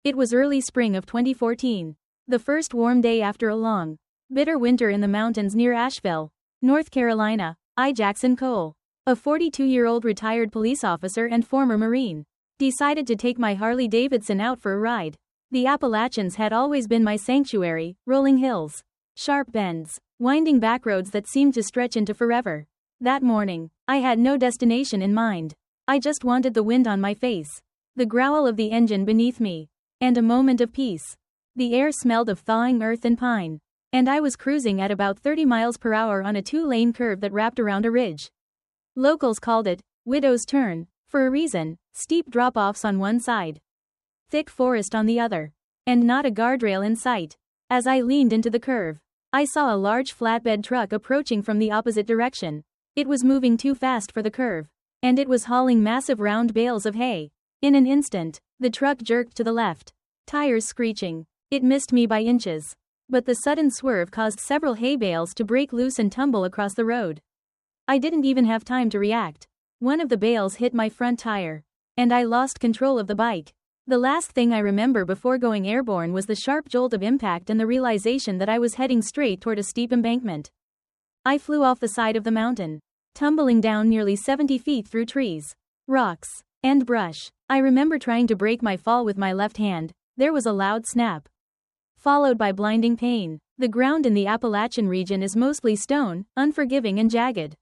It was early spring of 2014. The first warm day after a long, bitter winter in the mountains near Asheville, North Carolina. Jackson Cole, a 42-year-old retired police officer and former Marine, decided to take my Harley-Davidson out for a ride. The Appalachians had always been my sanctuary, rolling hills, sharp bends, winding back roads that seemed to stretch into forever. That morning, I had no destination in mind. I just wanted the wind on my face, the growl of the engine beneath me, and a moment of peace. The air smelled of thawing earth and pine, and I was cruising at about 30 miles per hour on a 2-lane curve that wrapped around a ridge. Locals called it Widow's Turn, for a reason: steep drop-offs on one side, thick forest on the other, and not a guardrail in sight. As I leaned into the curve, I saw a large flatbed truck approaching from the opposite direction. It was moving too fast for the curve, and it was hauling massive round bales of hay. In an instant, the truck jerked to the left, tires screeching. It missed me by inches, but the sudden swerve caused several hay bales to break loose and tumble across the road. I didn't even have time to react. One of the bales hit my front tire, and I lost control of the bike. The last thing I remember before going airborne was the sharp jolt of impact and the realization that I was heading straight toward a steep embankment. I flew off the side of the mountain, tumbling down nearly 70 feet through trees, rocks, and brush. I remember trying to break my fall with my left hand. There was a loud snap, followed by blinding pain. The ground in the Appalachian region is mostly stone, unforgiving and jagged.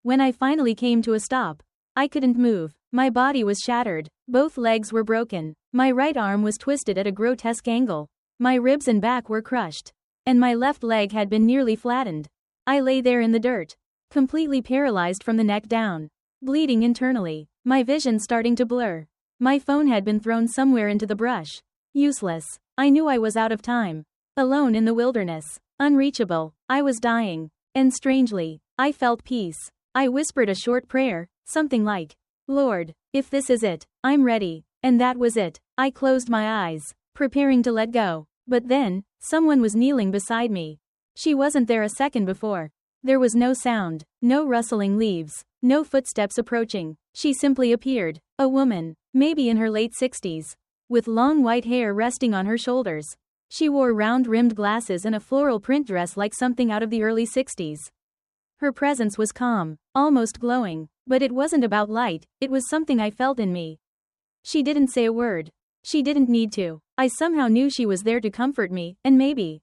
When I finally came to a stop, I couldn't move. My body was shattered. Both legs were broken. My right arm was twisted at a grotesque angle. My ribs and back were crushed, and my left leg had been nearly flattened. I lay there in the dirt, completely paralyzed from the neck down, bleeding internally, my vision starting to blur. My phone had been thrown somewhere into the brush. Useless. I knew I was out of time. Alone in the wilderness. Unreachable. I was dying. And strangely, I felt peace. I whispered a short prayer, something like, "Lord, if this is it, I'm ready." And that was it. I closed my eyes, preparing to let go. But then, someone was kneeling beside me. She wasn't there a second before. There was no sound, no rustling leaves, no footsteps approaching. She simply appeared. A woman, maybe in her late 60s, with long white hair resting on her shoulders. She wore round-rimmed glasses and a floral print dress like something out of the early 60s. Her presence was calm, almost glowing, but it wasn't about light, it was something I felt in me. She didn't say a word. She didn't need to. I somehow knew she was there to comfort me, and maybe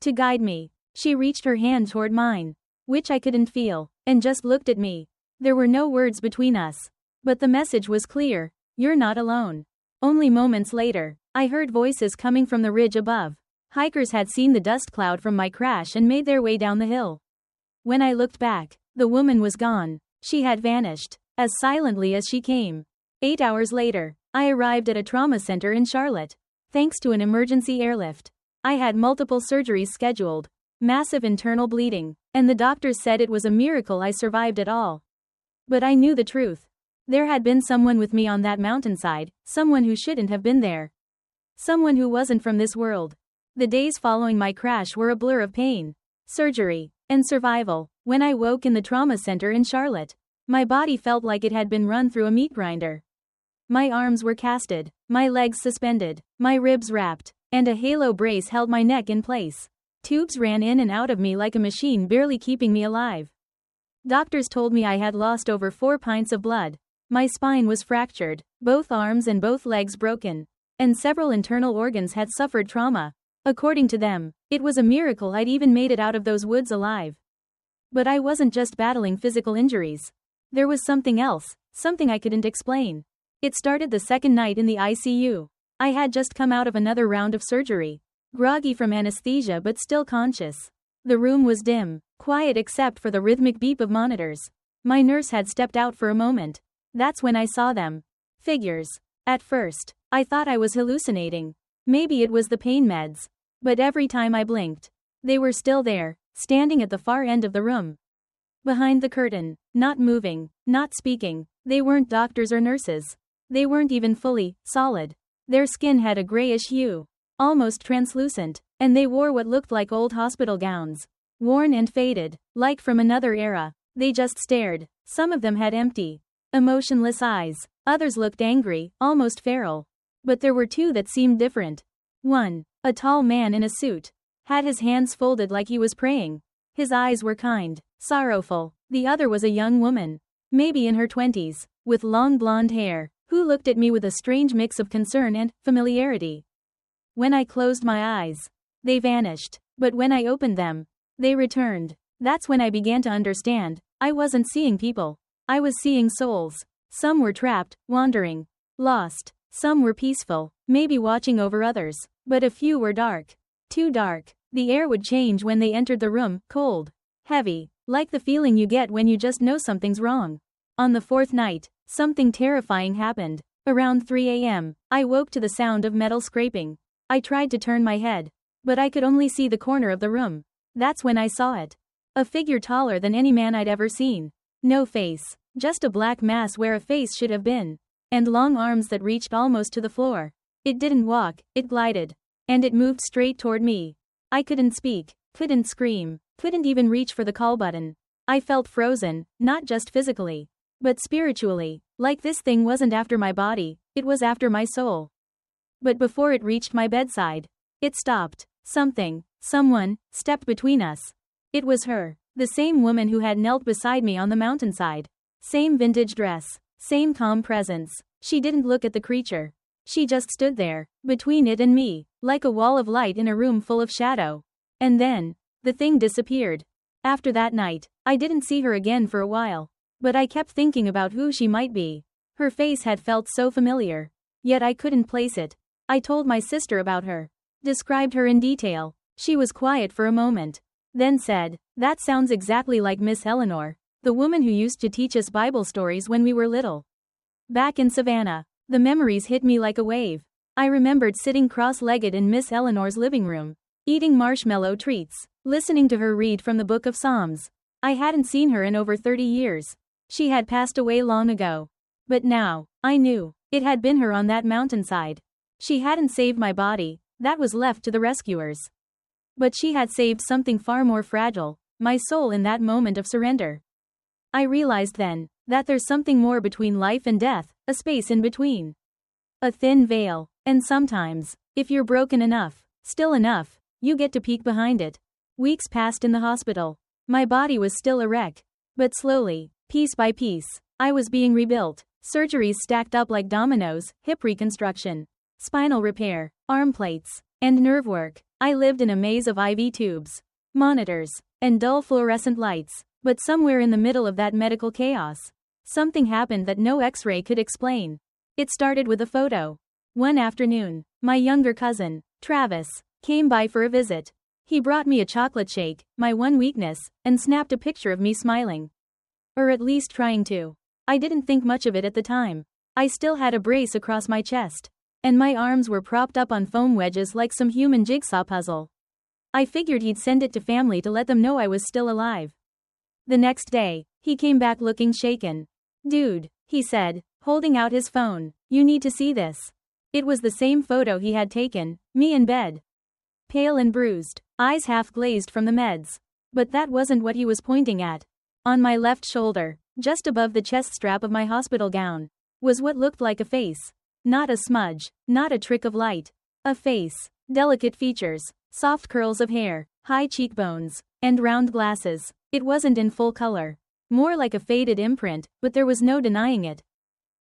to guide me. She reached her hand toward mine, which I couldn't feel, and just looked at me. There were no words between us, but the message was clear: you're not alone. Only moments later, I heard voices coming from the ridge above. Hikers had seen the dust cloud from my crash and made their way down the hill. When I looked back, the woman was gone. She had vanished, as silently as she came. 8 hours later, I arrived at a trauma center in Charlotte, thanks to an emergency airlift. I had multiple surgeries scheduled, massive internal bleeding, and the doctors said it was a miracle I survived at all. But I knew the truth. There had been someone with me on that mountainside, someone who shouldn't have been there. Someone who wasn't from this world. The days following my crash were a blur of pain, surgery, and survival. When I woke in the trauma center in Charlotte, my body felt like it had been run through a meat grinder. My arms were casted, my legs suspended, my ribs wrapped, and a halo brace held my neck in place. Tubes ran in and out of me like a machine, barely keeping me alive. Doctors told me I had lost over 4 pints of blood. My spine was fractured, both arms and both legs broken, and several internal organs had suffered trauma. According to them, it was a miracle I'd even made it out of those woods alive. But I wasn't just battling physical injuries. There was something else, something I couldn't explain. It started the second night in the ICU. I had just come out of another round of surgery, groggy from anesthesia but still conscious. The room was dim, quiet except for the rhythmic beep of monitors. My nurse had stepped out for a moment. That's when I saw them. Figures. At first, I thought I was hallucinating. Maybe it was the pain meds. But every time I blinked, they were still there, standing at the far end of the room. Behind the curtain, not moving, not speaking. They weren't doctors or nurses. They weren't even fully solid. Their skin had a grayish hue, almost translucent, and they wore what looked like old hospital gowns, worn and faded, like from another era. They just stared. Some of them had empty, emotionless eyes. Others looked angry, almost feral. But there were two that seemed different. One, a tall man in a suit, had his hands folded like he was praying. His eyes were kind, sorrowful. The other was a young woman, maybe in her 20s, with long blonde hair, who looked at me with a strange mix of concern and familiarity. When I closed my eyes, they vanished, but when I opened them, they returned. That's when I began to understand. I wasn't seeing people. I was seeing souls. Some were trapped, wandering, lost. Some were peaceful, maybe watching over others. But a few were dark. Too dark. The air would change when they entered the room, cold, heavy, like the feeling you get when you just know something's wrong. On the fourth night, something terrifying happened. Around 3 a.m., I woke to the sound of metal scraping. I tried to turn my head, but I could only see the corner of the room. That's when I saw it. A figure taller than any man I'd ever seen. No face, just a black mass where a face should have been. And long arms that reached almost to the floor. It didn't walk, it glided. And it moved straight toward me. I couldn't speak, couldn't scream, couldn't even reach for the call button. I felt frozen, not just physically, but spiritually, like this thing wasn't after my body, it was after my soul. But before it reached my bedside, it stopped. Someone, stepped between us. It was her, the same woman who had knelt beside me on the mountainside. Same vintage dress, same calm presence. She didn't look at the creature. She just stood there, between it and me, like a wall of light in a room full of shadow. And then, the thing disappeared. After that night, I didn't see her again for a while. But I kept thinking about who she might be. Her face had felt so familiar. Yet I couldn't place it. I told my sister about her. Described her in detail. She was quiet for a moment. Then said, "That sounds exactly like Miss Eleanor, the woman who used to teach us Bible stories when we were little." Back in Savannah, the memories hit me like a wave. I remembered sitting cross-legged in Miss Eleanor's living room, eating marshmallow treats, listening to her read from the Book of Psalms. I hadn't seen her in over 30 years. She had passed away long ago. But now, I knew, it had been her on that mountainside. She hadn't saved my body, that was left to the rescuers. But she had saved something far more fragile, my soul in that moment of surrender. I realized then, that there's something more between life and death, a space in between. A thin veil, and sometimes, if you're broken enough, still enough, you get to peek behind it. Weeks passed in the hospital. My body was still a wreck. But slowly, piece by piece, I was being rebuilt. Surgeries stacked up like dominoes, hip reconstruction, spinal repair, arm plates, and nerve work. I lived in a maze of IV tubes, monitors, and dull fluorescent lights. But somewhere in the middle of that medical chaos, something happened that no X-ray could explain. It started with a photo. One afternoon, my younger cousin, Travis, came by for a visit. He brought me a chocolate shake, my one weakness, and snapped a picture of me smiling. Or at least trying to. I didn't think much of it at the time. I still had a brace across my chest, and my arms were propped up on foam wedges like some human jigsaw puzzle. I figured he'd send it to family to let them know I was still alive. The next day, he came back looking shaken. "Dude," he said, holding out his phone, "you need to see this." It was the same photo he had taken, me in bed. Pale and bruised, eyes half glazed from the meds. But that wasn't what he was pointing at. On my left shoulder, just above the chest strap of my hospital gown, was what looked like a face. Not a smudge, not a trick of light. A face, delicate features, soft curls of hair, high cheekbones, and round glasses. It wasn't in full color. More like a faded imprint, but there was no denying it.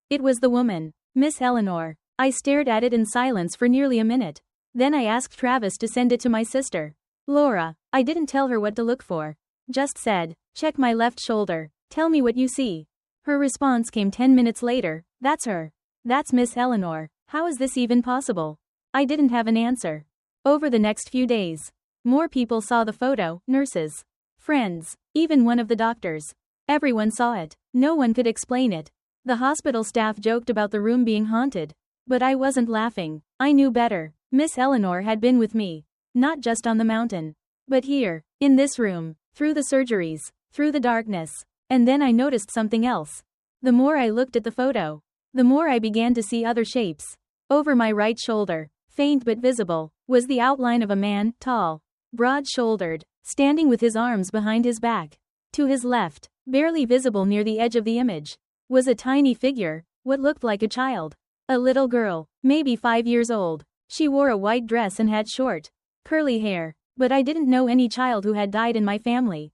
It was the woman, Miss Eleanor. I stared at it in silence for nearly a minute. Then I asked Travis to send it to my sister, Laura. I didn't tell her what to look for. Just said, "Check my left shoulder. Tell me what you see." Her response came 10 minutes later, "That's her. That's Miss Eleanor. How is this even possible?" I didn't have an answer. Over the next few days, more people saw the photo, nurses, friends, even one of the doctors. Everyone saw it. No one could explain it. The hospital staff joked about the room being haunted. But I wasn't laughing. I knew better. Miss Eleanor had been with me. Not just on the mountain. But here, in this room, through the surgeries, through the darkness. And then I noticed something else. The more I looked at the photo, the more I began to see other shapes. Over my right shoulder, faint but visible, was the outline of a man, tall, broad-shouldered, standing with his arms behind his back. To his left, barely visible near the edge of the image, was a tiny figure, what looked like a child. A little girl, maybe 5 years old. She wore a white dress and had short, curly hair, but I didn't know any child who had died in my family.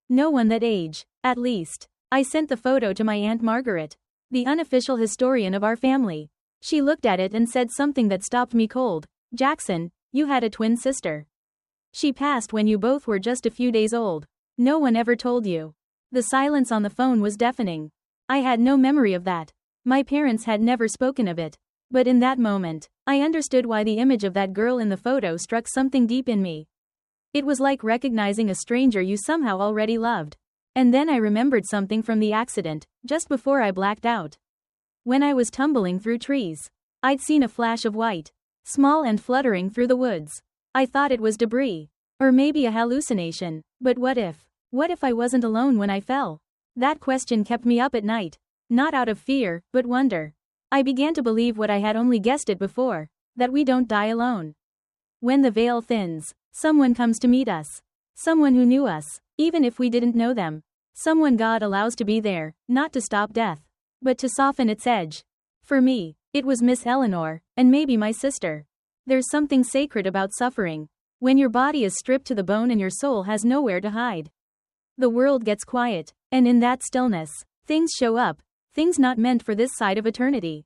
No one that age, at least. I sent the photo to my Aunt Margaret, the unofficial historian of our family. She looked at it and said something that stopped me cold. Jackson, you had a twin sister. She passed when you both were just a few days old. No one ever told you. The silence on the phone was deafening. I had no memory of that. My parents had never spoken of it. But in that moment, I understood why the image of that girl in the photo struck something deep in me. It was like recognizing a stranger you somehow already loved. And then I remembered something from the accident, just before I blacked out. When I was tumbling through trees, I'd seen a flash of white, small and fluttering through the woods. I thought it was debris. Or maybe a hallucination. But what if? What if I wasn't alone when I fell? That question kept me up at night. Not out of fear, but wonder. I began to believe what I had only guessed it before, that we don't die alone. When the veil thins, someone comes to meet us. Someone who knew us, even if we didn't know them. Someone God allows to be there, not to stop death, but to soften its edge. For me, it was Miss Eleanor, and maybe my sister. There's something sacred about suffering. When your body is stripped to the bone and your soul has nowhere to hide. The world gets quiet, and in that stillness, things show up, things not meant for this side of eternity.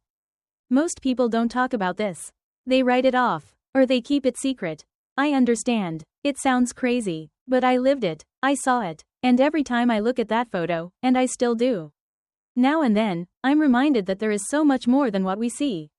Most people don't talk about this. They write it off, or they keep it secret. I understand. It sounds crazy, but I lived it, I saw it, and every time I look at that photo, and I still do. Now and then, I'm reminded that there is so much more than what we see.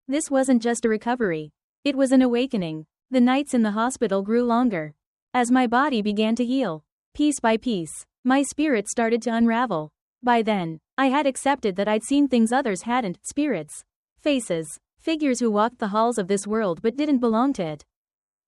This wasn't just a recovery. It was an awakening. The nights in the hospital grew longer. As my body began to heal, piece by piece, my spirit started to unravel. By then, I had accepted that I'd seen things others hadn't, spirits, faces, figures who walked the halls of this world but didn't belong to it.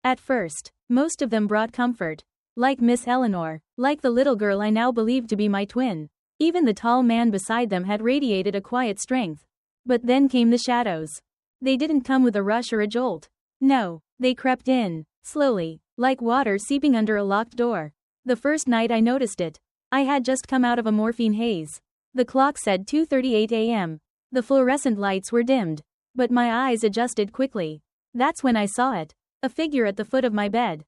At first, most of them brought comfort. Like Miss Eleanor, like the little girl I now believed to be my twin. Even the tall man beside them had radiated a quiet strength. But then came the shadows. They didn't come with a rush or a jolt. No, they crept in, slowly, like water seeping under a locked door. The first night I noticed it, I had just come out of a morphine haze. The clock said 2:38 a.m. The fluorescent lights were dimmed. But my eyes adjusted quickly. That's when I saw it, a figure at the foot of my bed.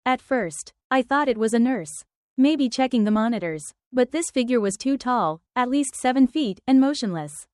At first, I thought it was a nurse, maybe checking the monitors, but this figure was too tall, at least 7 feet, and motionless.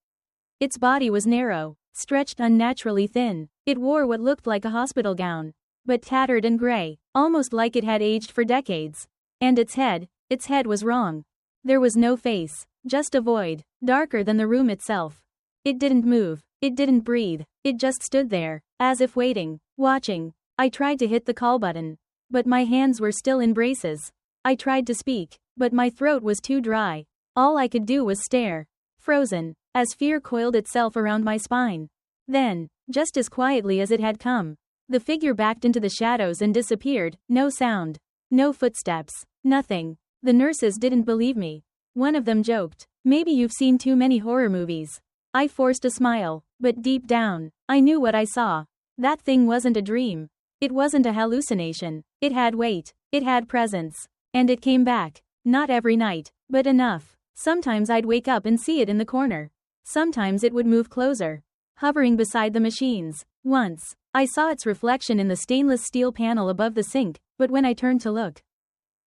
Its body was narrow, stretched unnaturally thin. It wore what looked like a hospital gown, but tattered and gray, almost like it had aged for decades. And its head was wrong. There was no face, just a void, darker than the room itself. It didn't move, it didn't breathe, it just stood there, as if waiting, watching. I tried to hit the call button, but my hands were still in braces. I tried to speak, but my throat was too dry. All I could do was stare, frozen, as fear coiled itself around my spine. Then, just as quietly as it had come, the figure backed into the shadows and disappeared. No sound, no footsteps, nothing. The nurses didn't believe me. One of them joked, "Maybe you've seen too many horror movies." I forced a smile, but deep down, I knew what I saw. That thing wasn't a dream. It wasn't a hallucination. It had weight. It had presence. And it came back. Not every night, but enough. Sometimes I'd wake up and see it in the corner. Sometimes it would move closer, hovering beside the machines. Once, I saw its reflection in the stainless steel panel above the sink, but when I turned to look,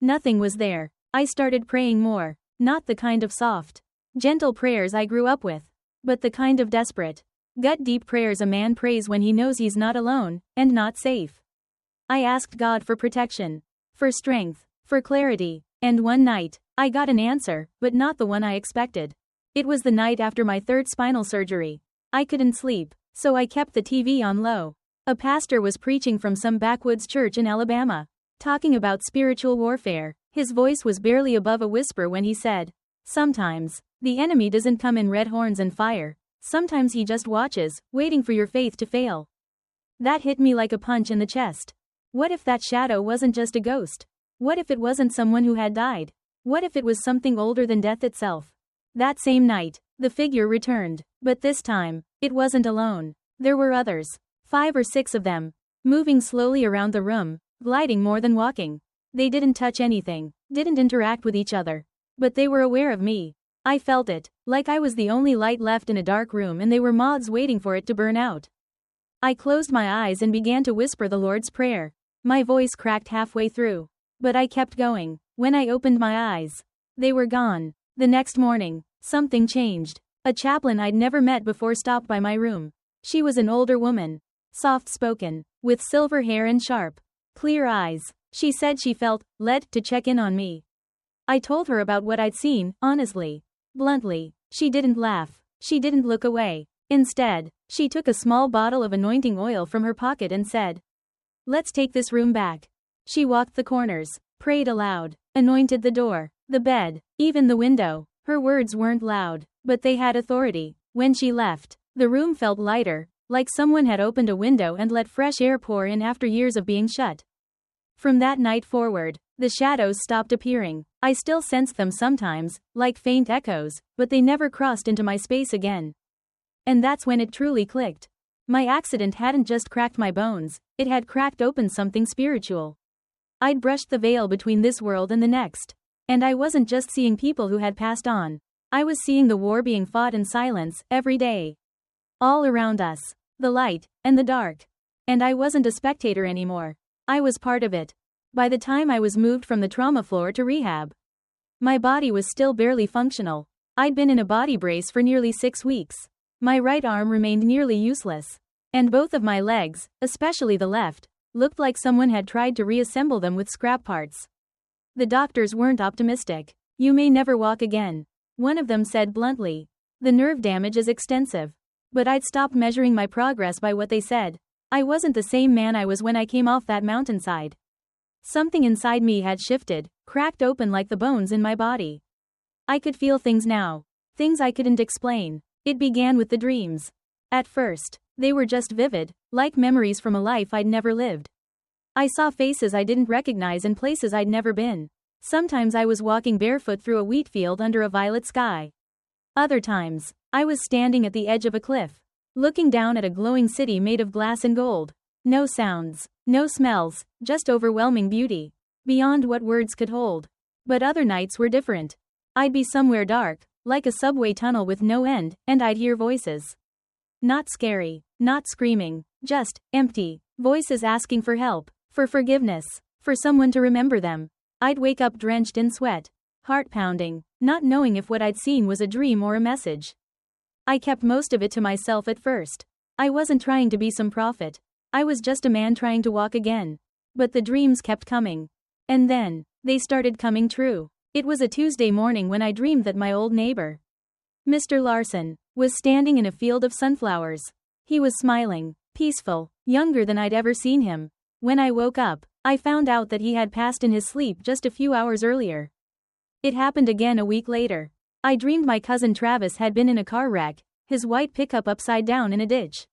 nothing was there. I started praying more. Not the kind of soft, gentle prayers I grew up with, but the kind of desperate, gut-deep prayers a man prays when he knows he's not alone, and not safe. I asked God for protection, for strength, for clarity, and one night, I got an answer, but not the one I expected. It was the night after my 3rd spinal surgery. I couldn't sleep, so I kept the TV on low. A pastor was preaching from some backwoods church in Alabama, talking about spiritual warfare. His voice was barely above a whisper when he said, "Sometimes, the enemy doesn't come in red horns and fire. Sometimes he just watches, waiting for your faith to fail." That hit me like a punch in the chest. What if that shadow wasn't just a ghost? What if it wasn't someone who had died? What if it was something older than death itself? That same night, the figure returned, but this time, it wasn't alone. There were others, 5 or 6 of them, moving slowly around the room, gliding more than walking. They didn't touch anything, didn't interact with each other, but they were aware of me. I felt it, like I was the only light left in a dark room and they were moths waiting for it to burn out. I closed my eyes and began to whisper the Lord's Prayer. My voice cracked halfway through. But I kept going. When I opened my eyes, they were gone. The next morning, something changed. A chaplain I'd never met before stopped by my room. She was an older woman, soft-spoken, with silver hair and sharp, clear eyes. She said she felt led to check in on me. I told her about what I'd seen, honestly, bluntly. She didn't laugh. She didn't look away. Instead, she took a small bottle of anointing oil from her pocket and said, "Let's take this room back." She walked the corners, prayed aloud, anointed the door, the bed, even the window. Her words weren't loud, but they had authority. When she left, the room felt lighter, like someone had opened a window and let fresh air pour in after years of being shut. From that night forward, the shadows stopped appearing. I still sensed them sometimes, like faint echoes, but they never crossed into my space again. And that's when it truly clicked. My accident hadn't just cracked my bones, it had cracked open something spiritual. I'd brushed the veil between this world and the next. And I wasn't just seeing people who had passed on. I was seeing the war being fought in silence, every day. All around us. The light, and the dark. And I wasn't a spectator anymore. I was part of it. By the time I was moved from the trauma floor to rehab, my body was still barely functional. I'd been in a body brace for nearly 6 weeks. My right arm remained nearly useless. And both of my legs, especially the left, looked like someone had tried to reassemble them with scrap parts. The doctors weren't optimistic. "You may never walk again," one of them said bluntly. "The nerve damage is extensive." But I'd stopped measuring my progress by what they said. I wasn't the same man I was when I came off that mountainside. Something inside me had shifted, cracked open like the bones in my body. I could feel things now. Things I couldn't explain. It began with the dreams. At first, they were just vivid, like memories from a life I'd never lived. I saw faces I didn't recognize and places I'd never been. Sometimes I was walking barefoot through a wheat field under a violet sky. Other times, I was standing at the edge of a cliff, looking down at a glowing city made of glass and gold. No sounds, no smells, just overwhelming beauty, beyond what words could hold. But other nights were different. I'd be somewhere dark, like a subway tunnel with no end, and I'd hear voices. Not scary, not screaming, just empty, voices asking for help, for forgiveness, for someone to remember them. I'd wake up drenched in sweat, heart pounding, not knowing if what I'd seen was a dream or a message. I kept most of it to myself at first. I wasn't trying to be some prophet. I was just a man trying to walk again. But the dreams kept coming. And then, they started coming true. It was a Tuesday morning when I dreamed that my old neighbor, Mr. Larson, was standing in a field of sunflowers. He was smiling, peaceful, younger than I'd ever seen him. When I woke up, I found out that he had passed in his sleep just a few hours earlier. It happened again a week later. I dreamed my cousin Travis had been in a car wreck, his white pickup upside down in a ditch.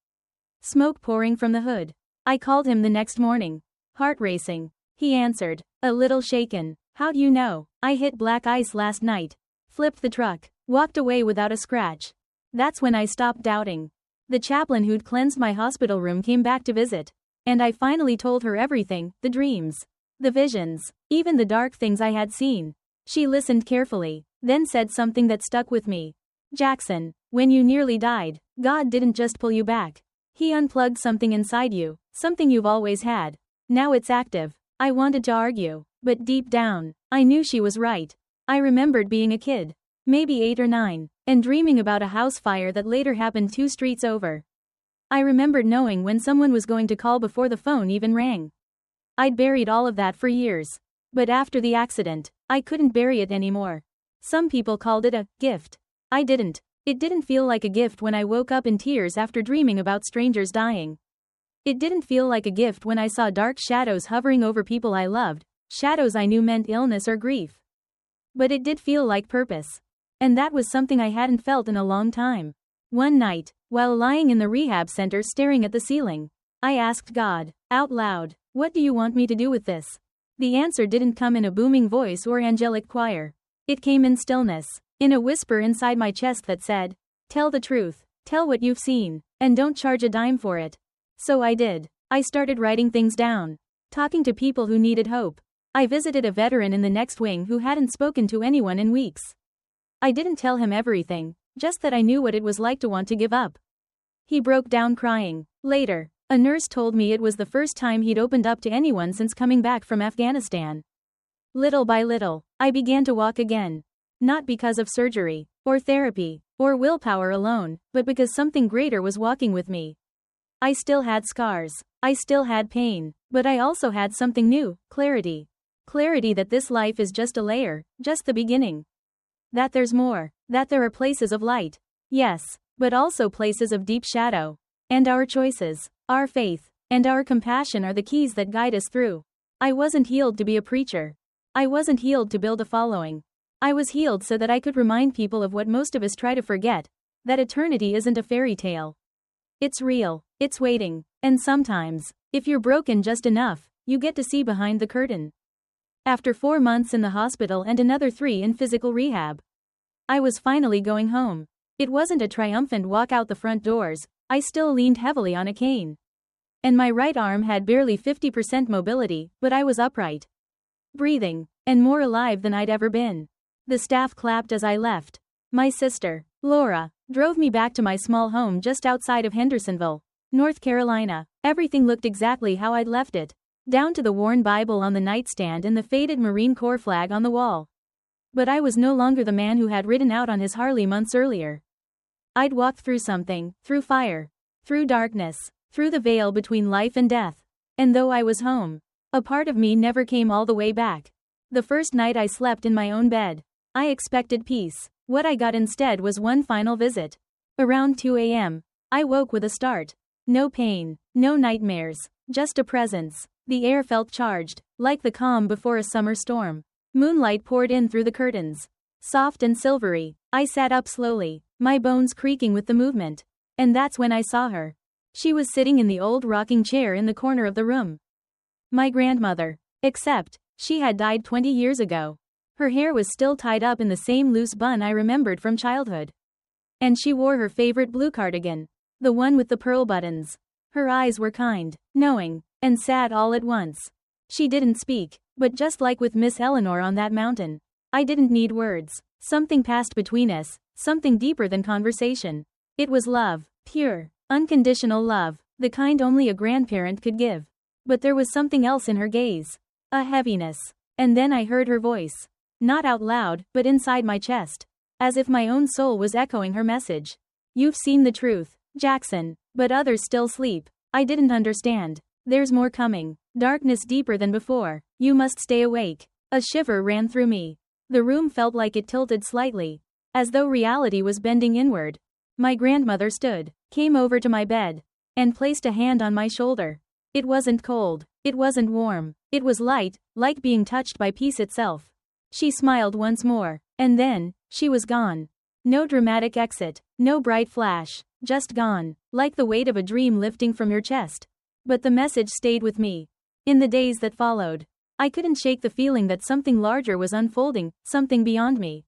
Smoke pouring from the hood. I called him the next morning. Heart racing. He answered, a little shaken. "How'd you know?" "I hit black ice last night. Flipped the truck. Walked away without a scratch." That's when I stopped doubting. The chaplain who'd cleansed my hospital room came back to visit. And I finally told her everything, the dreams, the visions, even the dark things I had seen. She listened carefully, then said something that stuck with me. "Jackson, when you nearly died, God didn't just pull you back. He unplugged something inside you, something you've always had. Now it's active." I wanted to argue, but deep down, I knew she was right. I remembered being a kid, maybe 8 or 9, and dreaming about a house fire that later happened 2 streets over. I remembered knowing when someone was going to call before the phone even rang. I'd buried all of that for years. But after the accident, I couldn't bury it anymore. Some people called it a gift. I didn't. It didn't feel like a gift when I woke up in tears after dreaming about strangers dying. It didn't feel like a gift when I saw dark shadows hovering over people I loved, shadows I knew meant illness or grief. But it did feel like purpose. And that was something I hadn't felt in a long time. One night, while lying in the rehab center staring at the ceiling, I asked God, out loud, "What do you want me to do with this?" The answer didn't come in a booming voice or angelic choir. It came in stillness, in a whisper inside my chest that said, "Tell the truth, tell what you've seen, and don't charge a dime for it." So I did. I started writing things down, talking to people who needed hope. I visited a veteran in the next wing who hadn't spoken to anyone in weeks. I didn't tell him everything, just that I knew what it was like to want to give up. He broke down crying. Later, a nurse told me it was the first time he'd opened up to anyone since coming back from Afghanistan. Little by little, I began to walk again. Not because of surgery, or therapy, or willpower alone, but because something greater was walking with me. I still had scars. I still had pain. But I also had something new, clarity. Clarity that this life is just a layer, just the beginning. That there's more. That there are places of light. Yes, but also places of deep shadow. And our choices, our faith, and our compassion are the keys that guide us through. I wasn't healed to be a preacher. I wasn't healed to build a following. I was healed so that I could remind people of what most of us try to forget, that eternity isn't a fairy tale. It's real, it's waiting, and sometimes, if you're broken just enough, you get to see behind the curtain. After 4 months in the hospital and another 3 in physical rehab, I was finally going home. It wasn't a triumphant walk out the front doors. I still leaned heavily on a cane. And my right arm had barely 50% mobility, but I was upright, breathing, and more alive than I'd ever been. The staff clapped as I left. My sister, Laura, drove me back to my small home just outside of Hendersonville, North Carolina. Everything looked exactly how I'd left it, down to the worn Bible on the nightstand and the faded Marine Corps flag on the wall. But I was no longer the man who had ridden out on his Harley months earlier. I'd walked through something, through fire, through darkness, through the veil between life and death. And though I was home, a part of me never came all the way back. The first night I slept in my own bed, I expected peace. What I got instead was one final visit. Around 2 a.m., I woke with a start. No pain, no nightmares, just a presence. The air felt charged, like the calm before a summer storm. Moonlight poured in through the curtains. Soft and silvery, I sat up slowly, my bones creaking with the movement. And that's when I saw her. She was sitting in the old rocking chair in the corner of the room. My grandmother. Except, she had died 20 years ago. Her hair was still tied up in the same loose bun I remembered from childhood. And she wore her favorite blue cardigan, the one with the pearl buttons. Her eyes were kind, knowing, and sad all at once. She didn't speak, but just like with Miss Eleanor on that mountain, I didn't need words. Something passed between us, something deeper than conversation. It was love, pure, unconditional love, the kind only a grandparent could give. But there was something else in her gaze, a heaviness. And then I heard her voice. Not out loud, but inside my chest. As if my own soul was echoing her message. You've seen the truth, Jackson, but others still sleep. I didn't understand. There's more coming. Darkness deeper than before. You must stay awake. A shiver ran through me. The room felt like it tilted slightly, as though reality was bending inward. My grandmother stood, came over to my bed, and placed a hand on my shoulder. It wasn't cold. It wasn't warm. It was light, like being touched by peace itself. She smiled once more, and then, she was gone. No dramatic exit, no bright flash, just gone, like the weight of a dream lifting from your chest. But the message stayed with me. In the days that followed, I couldn't shake the feeling that something larger was unfolding, something beyond me.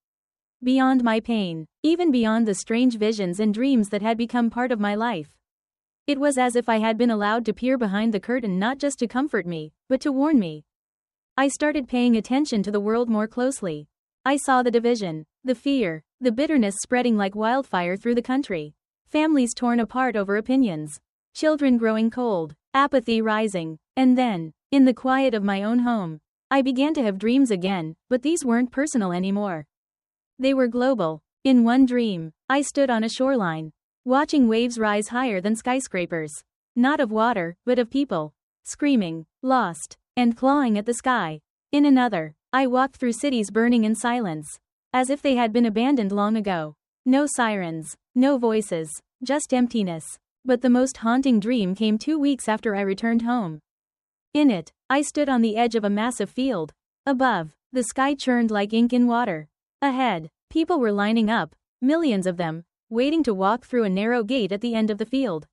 Beyond my pain, even beyond the strange visions and dreams that had become part of my life. It was as if I had been allowed to peer behind the curtain not just to comfort me, but to warn me. I started paying attention to the world more closely. I saw the division, the fear, the bitterness spreading like wildfire through the country. Families torn apart over opinions. Children growing cold, apathy rising. And then, in the quiet of my own home, I began to have dreams again, but these weren't personal anymore. They were global. In one dream, I stood on a shoreline, watching waves rise higher than skyscrapers. Not of water, but of people. Screaming, lost, and clawing at the sky. In another, I walked through cities burning in silence, as if they had been abandoned long ago. No sirens, no voices, just emptiness. But the most haunting dream came 2 weeks after I returned home. In it, I stood on the edge of a massive field. Above, the sky churned like ink in water. Ahead, people were lining up, millions of them, waiting to walk through a narrow gate at the end of the field.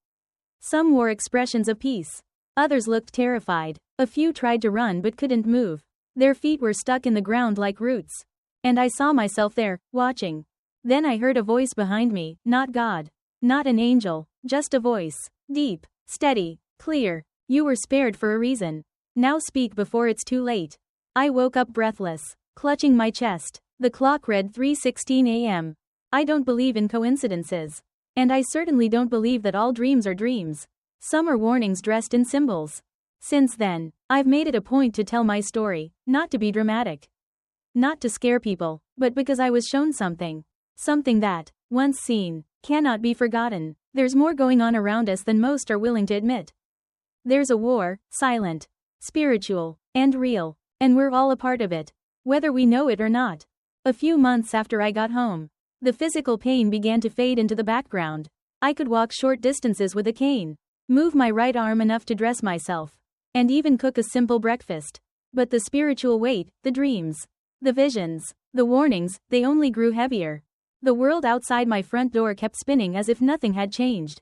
Some wore expressions of peace. Others looked terrified. A few tried to run but couldn't move. Their feet were stuck in the ground like roots. And I saw myself there, watching. Then I heard a voice behind me, not God. Not an angel, just a voice. Deep, steady, clear. You were spared for a reason. Now speak before it's too late. I woke up breathless, clutching my chest. The clock read 3:16 a.m. I don't believe in coincidences. And I certainly don't believe that all dreams are dreams. Some are warnings dressed in symbols. Since then, I've made it a point to tell my story, not to be dramatic. Not to scare people, but because I was shown something. Something that, once seen, cannot be forgotten. There's more going on around us than most are willing to admit. There's a war, silent, spiritual, and real, and we're all a part of it, whether we know it or not. A few months after I got home, the physical pain began to fade into the background. I could walk short distances with a cane, move my right arm enough to dress myself, and even cook a simple breakfast. But the spiritual weight, the dreams, the visions, the warnings, they only grew heavier. The world outside my front door kept spinning as if nothing had changed.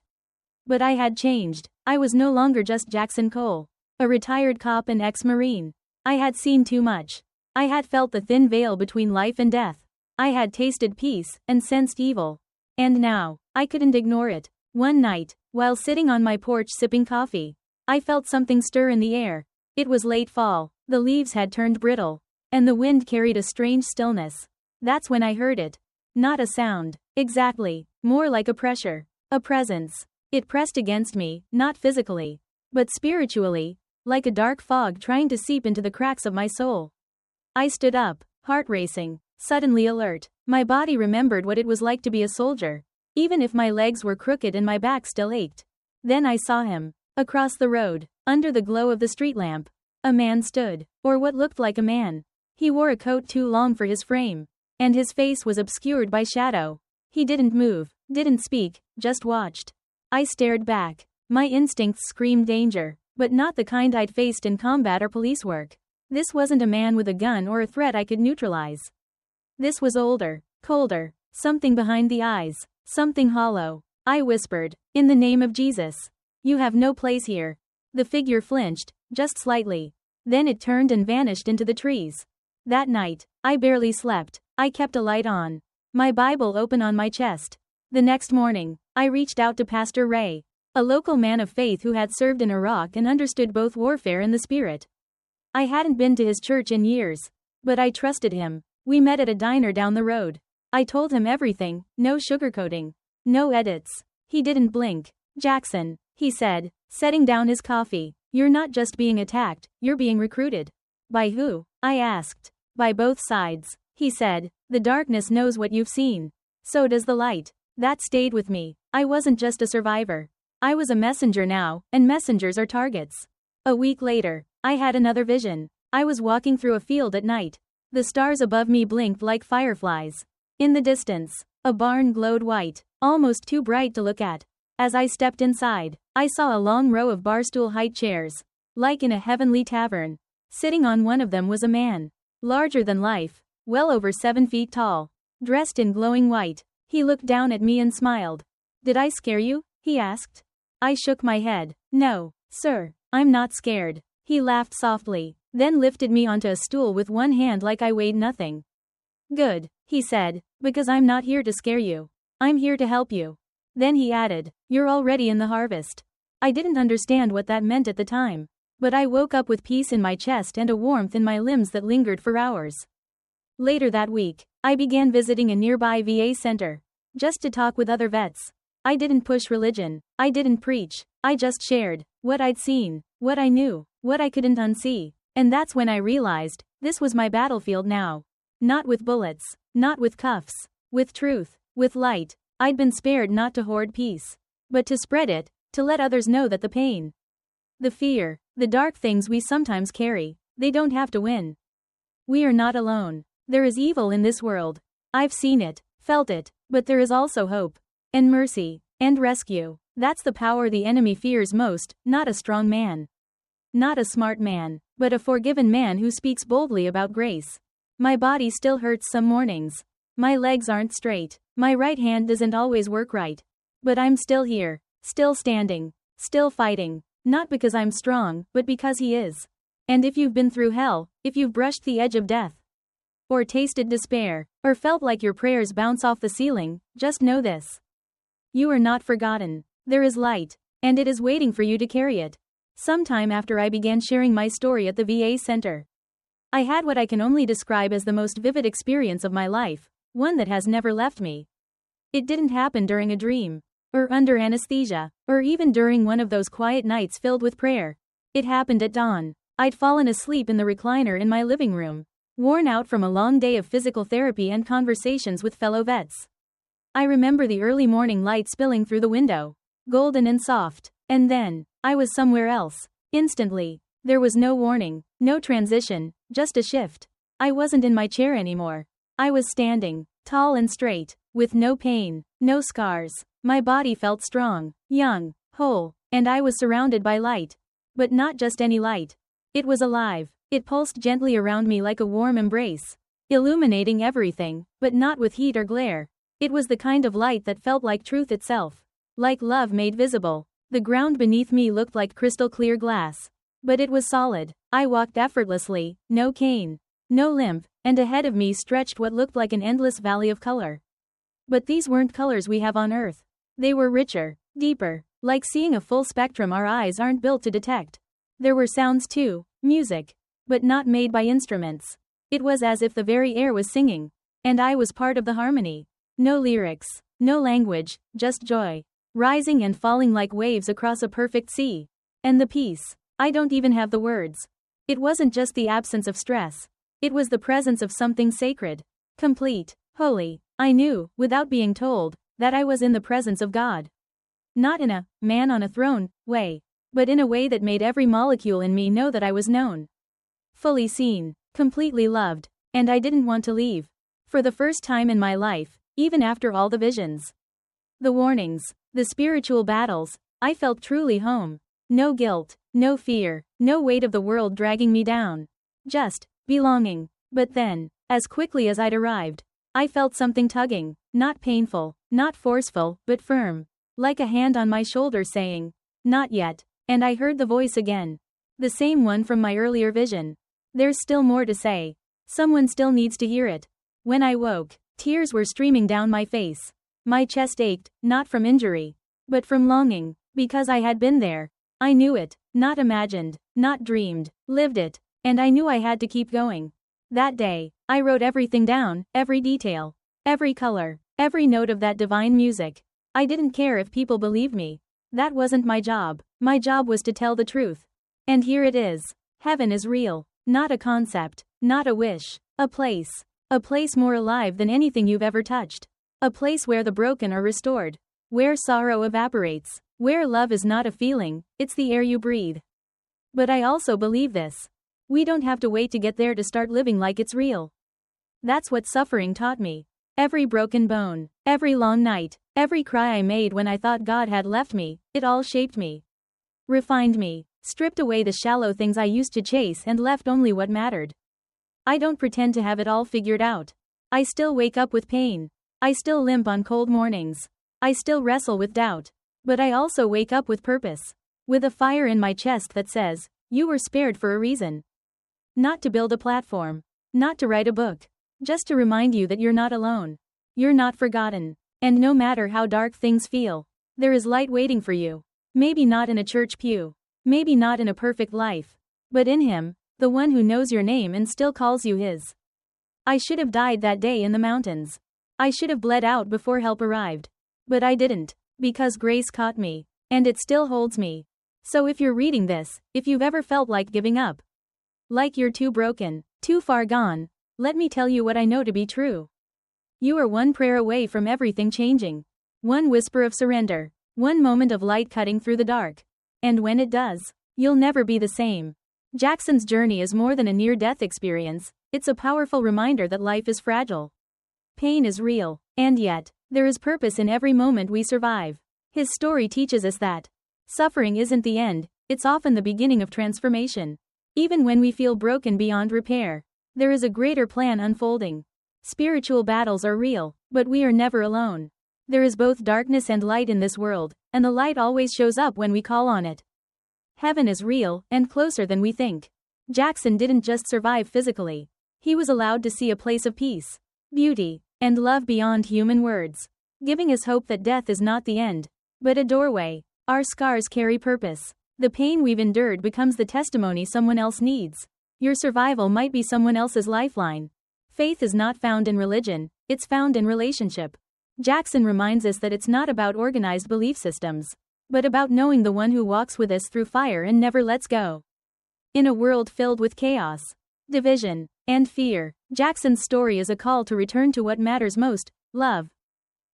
But I had changed. I was no longer just Jackson Cole, a retired cop and ex-Marine. I had seen too much. I had felt the thin veil between life and death. I had tasted peace and sensed evil. And now, I couldn't ignore it. One night, while sitting on my porch sipping coffee, I felt something stir in the air. It was late fall, the leaves had turned brittle, and the wind carried a strange stillness. That's when I heard it. Not a sound, exactly, more like a pressure, a presence. It pressed against me, not physically, but spiritually, like a dark fog trying to seep into the cracks of my soul. I stood up, heart racing, suddenly alert. My body remembered what it was like to be a soldier, even if my legs were crooked and my back still ached. Then I saw him. Across the road, under the glow of the street lamp, a man stood, or what looked like a man. He wore a coat too long for his frame, and his face was obscured by shadow. He didn't move, didn't speak, just watched. I stared back. My instincts screamed danger, but not the kind I'd faced in combat or police work. This wasn't a man with a gun or a threat I could neutralize. This was older, colder, something behind the eyes, something hollow. I whispered, "In the name of Jesus. You have no place here." The figure flinched, just slightly. Then it turned and vanished into the trees. That night, I barely slept. I kept a light on, my Bible open on my chest. The next morning, I reached out to Pastor Ray, a local man of faith who had served in Iraq and understood both warfare and the spirit. I hadn't been to his church in years, but I trusted him. We met at a diner down the road. I told him everything, no sugarcoating, no edits. He didn't blink. "Jackson," he said, setting down his coffee, "you're not just being attacked, you're being recruited." "By who?" I asked. "By both sides," he said. "The darkness knows what you've seen. So does the light." That stayed with me. I wasn't just a survivor. I was a messenger now, and messengers are targets. A week later, I had another vision. I was walking through a field at night. The stars above me blinked like fireflies. In the distance, a barn glowed white, almost too bright to look at. As I stepped inside, I saw a long row of barstool-height chairs, like in a heavenly tavern. Sitting on one of them was a man, larger than life, well over 7 feet tall, dressed in glowing white. He looked down at me and smiled. "Did I scare you?" he asked. I shook my head. "No, sir, I'm not scared." He laughed softly, then lifted me onto a stool with one hand like I weighed nothing. "Good," he said, "because I'm not here to scare you. I'm here to help you." Then he added, "You're already in the harvest." I didn't understand what that meant at the time, but I woke up with peace in my chest and a warmth in my limbs that lingered for hours. Later that week, I began visiting a nearby VA center, just to talk with other vets. I didn't push religion, I didn't preach, I just shared what I'd seen, what I knew, what I couldn't unsee. And that's when I realized, this was my battlefield now. Not with bullets, not with cuffs, with truth, with light. I'd been spared not to hoard peace, but to spread it, to let others know that the pain, the fear, the dark things we sometimes carry, they don't have to win. We are not alone. There is evil in this world. I've seen it, felt it, but there is also hope, and mercy, and rescue. That's the power the enemy fears most, not a strong man, not a smart man, but a forgiven man who speaks boldly about grace. My body still hurts some mornings. My legs aren't straight. My right hand doesn't always work right. But I'm still here, still standing, still fighting, not because I'm strong, but because he is. And if you've been through hell, if you've brushed the edge of death, or tasted despair, or felt like your prayers bounce off the ceiling, just know this. You are not forgotten. There is light, and it is waiting for you to carry it. Sometime after I began sharing my story at the VA center, I had what I can only describe as the most vivid experience of my life, one that has never left me. It didn't happen during a dream, or under anesthesia, or even during one of those quiet nights filled with prayer. It happened at dawn. I'd fallen asleep in the recliner in my living room, worn out from a long day of physical therapy and conversations with fellow vets. I remember the early morning light spilling through the window, golden and soft, and then, I was somewhere else, instantly. There was no warning, no transition, just a shift. I wasn't in my chair anymore. I was standing, tall and straight, with no pain, no scars. My body felt strong, young, whole, and I was surrounded by light. But not just any light. It was alive. It pulsed gently around me like a warm embrace, illuminating everything, but not with heat or glare. It was the kind of light that felt like truth itself, like love made visible. The ground beneath me looked like crystal clear glass, but it was solid. I walked effortlessly, no cane, no limp, and ahead of me stretched what looked like an endless valley of color. But these weren't colors we have on Earth. They were richer, deeper, like seeing a full spectrum our eyes aren't built to detect. There were sounds too, music, but not made by instruments. It was as if the very air was singing, and I was part of the harmony. No lyrics, no language, just joy, rising and falling like waves across a perfect sea. And the peace. I don't even have the words. It wasn't just the absence of stress. It was the presence of something sacred, complete, holy. I knew, without being told, that I was in the presence of God. Not in a man on a throne way, but in a way that made every molecule in me know that I was known. Fully seen, completely loved, and I didn't want to leave. For the first time in my life, even after all the visions, the warnings, the spiritual battles, I felt truly home. No guilt, no fear, no weight of the world dragging me down. Just belonging. But then, as quickly as I'd arrived, I felt something tugging, not painful, not forceful, but firm, like a hand on my shoulder saying, "Not yet." And I heard the voice again. The same one from my earlier vision. "There's still more to say. Someone still needs to hear it." When I woke, tears were streaming down my face. My chest ached, not from injury, but from longing, because I had been there. I knew it, not imagined, not dreamed, lived it, and I knew I had to keep going. That day, I wrote everything down, every detail, every color, every note of that divine music. I didn't care if people believed me. That wasn't my job. My job was to tell the truth. And here it is. Heaven is real, not a concept, not a wish, a place more alive than anything you've ever touched. A place where the broken are restored, where sorrow evaporates, where love is not a feeling, it's the air you breathe. But I also believe this. We don't have to wait to get there to start living like it's real. That's what suffering taught me. Every broken bone, every long night, every cry I made when I thought God had left me, it all shaped me. Refined me, stripped away the shallow things I used to chase and left only what mattered. I don't pretend to have it all figured out. I still wake up with pain. I still limp on cold mornings. I still wrestle with doubt. But I also wake up with purpose. With a fire in my chest that says, "You were spared for a reason." Not to build a platform. Not to write a book. Just to remind you that you're not alone. You're not forgotten. And no matter how dark things feel, there is light waiting for you. Maybe not in a church pew. Maybe not in a perfect life. But in Him, the one who knows your name and still calls you His. I should have died that day in the mountains. I should have bled out before help arrived. But I didn't. Because grace caught me. And it still holds me. So if you're reading this, if you've ever felt like giving up, like you're too broken, too far gone, let me tell you what I know to be true. You are one prayer away from everything changing. One whisper of surrender. One moment of light cutting through the dark. And when it does, you'll never be the same. Jackson's journey is more than a near-death experience. It's a powerful reminder that life is fragile. Pain is real. And yet, there is purpose in every moment we survive. His story teaches us that suffering isn't the end, it's often the beginning of transformation. Even when we feel broken beyond repair, there is a greater plan unfolding. Spiritual battles are real, but we are never alone. There is both darkness and light in this world, and the light always shows up when we call on it. Heaven is real, and closer than we think. Jackson didn't just survive physically. He was allowed to see a place of peace, beauty, and love beyond human words, giving us hope that death is not the end, but a doorway. Our scars carry purpose. The pain we've endured becomes the testimony someone else needs. Your survival might be someone else's lifeline. Faith is not found in religion, it's found in relationship. Jackson reminds us that it's not about organized belief systems, but about knowing the one who walks with us through fire and never lets go. In a world filled with chaos, division, and fear, Jackson's story is a call to return to what matters most: love,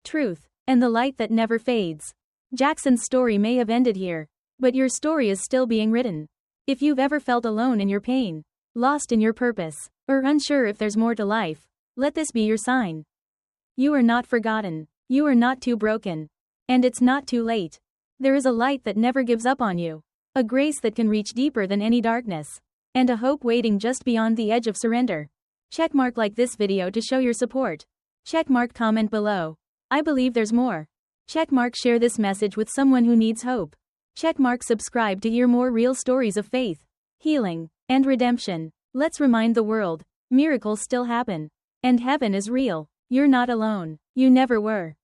truth, and the light that never fades. Jackson's story may have ended here, but your story is still being written. If you've ever felt alone in your pain, lost in your purpose, or unsure if there's more to life, let this be your sign. You are not forgotten, you are not too broken, and it's not too late. There is a light that never gives up on you, a grace that can reach deeper than any darkness, and a hope waiting just beyond the edge of surrender. Checkmark like this video to show your support. Checkmark comment below. I believe there's more. Checkmark share this message with someone who needs hope. Checkmark subscribe to hear more real stories of faith, healing, and redemption. Let's remind the world, miracles still happen. And heaven is real. You're not alone. You never were.